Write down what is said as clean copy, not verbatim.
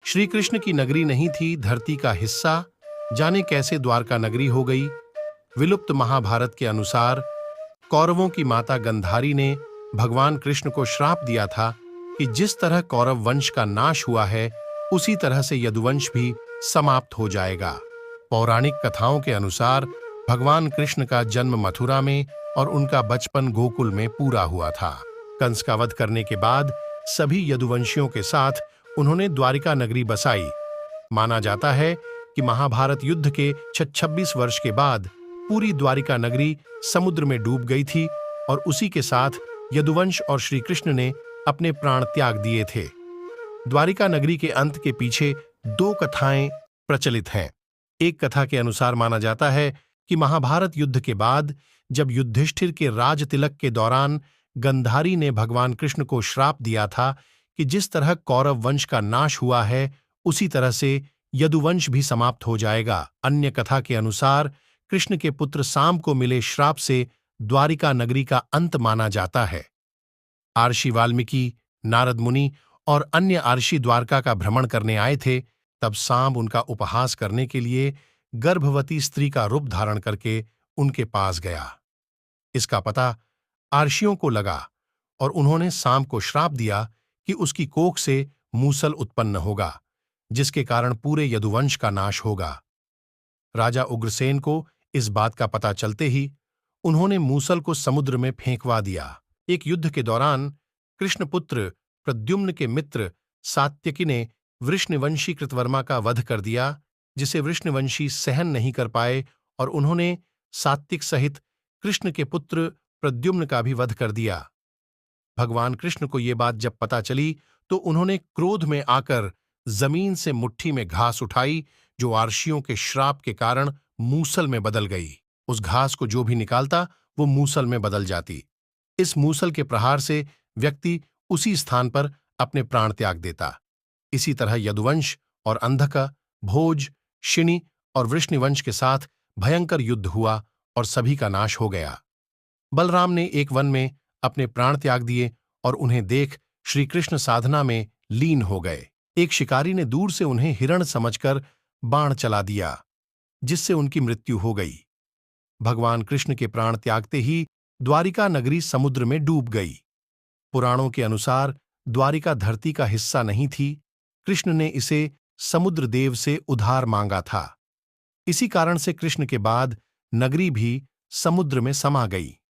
श्री कृष्ण की नगरी नहीं थी धरती का हिस्सा, जाने कैसे द्वारका नगरी हो गई। विलुप्त महाभारत के अनुसार कौरवों की माता गंधारी ने भगवान कृष्ण को श्राप दिया था कि जिस तरह कौरव वंश का नाश हुआ है, उसी तरह से यदुवंश भी समाप्त हो जाएगा। पौराणिक कथाओं के अनुसार भगवान कृष्ण का जन्म मथुरा में और उनका बचपन गोकुल में पूरा हुआ था। कंस का वध करने के बाद सभी यदुवंशियों के साथ उन्होंने द्वारिका नगरी बसाई। माना जाता है कि महाभारत युद्ध के 26 वर्ष के बाद पूरी द्वारिका नगरी समुद्र में डूब गई थी और उसी के साथ यदुवंश और श्री कृष्ण ने अपने प्राण त्याग दिए थे। द्वारिका नगरी के अंत के पीछे दो कथाएं प्रचलित हैं। एक कथा के अनुसार माना जाता है कि महाभारत युद्ध के बाद जब युधिष्ठिर के राज तिलक के दौरान गंधारी ने भगवान कृष्ण को श्राप दिया था कि जिस तरह कौरव वंश का नाश हुआ है, उसी तरह से यदुवंश भी समाप्त हो जाएगा। अन्य कथा के अनुसार कृष्ण के पुत्र साम को मिले श्राप से द्वारिका नगरी का अंत माना जाता है। आर्षि वाल्मीकि, नारद मुनि और अन्य आर्षि द्वारका का भ्रमण करने आए थे। तब साम उनका उपहास करने के लिए गर्भवती स्त्री का रूप धारण करके उनके पास गया। इसका पता आर्षियों को लगा और उन्होंने साम को श्राप दिया कि उसकी कोख से मूसल उत्पन्न होगा, जिसके कारण पूरे यदुवंश का नाश होगा। राजा उग्रसेन को इस बात का पता चलते ही उन्होंने मूसल को समुद्र में फेंकवा दिया। एक युद्ध के दौरान कृष्णपुत्र प्रद्युम्न के मित्र सात्यकी ने वृष्णिवंशी कृतवर्मा का वध कर दिया, जिसे वृष्णिवंशी सहन नहीं कर पाए और उन्होंने सात्विक सहित कृष्ण के पुत्र प्रद्युम्न का भी वध कर दिया। भगवान कृष्ण को ये बात जब पता चली तो उन्होंने क्रोध में आकर जमीन से मुट्ठी में घास उठाई, जो आर्षियों के श्राप के कारण मूसल में बदल गई। उस घास को जो भी निकालता वो मूसल में बदल जाती। इस मूसल के प्रहार से व्यक्ति उसी स्थान पर अपने प्राण त्याग देता। इसी तरह यदुवंश और अंधक, भोज, शिनि और वृष्णिवंश के साथ भयंकर युद्ध हुआ और सभी का नाश हो गया। बलराम ने एक वन में अपने प्राण त्याग दिए और उन्हें देख श्री कृष्ण साधना में लीन हो गए। एक शिकारी ने दूर से उन्हें हिरण समझकर बाण चला दिया, जिससे उनकी मृत्यु हो गई। भगवान कृष्ण के प्राण त्यागते ही द्वारिका नगरी समुद्र में डूब गई। पुराणों के अनुसार द्वारिका धरती का हिस्सा नहीं थी, कृष्ण ने इसे समुद्र देव से उधार मांगा था। इसी कारण से कृष्ण के बाद नगरी भी समुद्र में समा गई।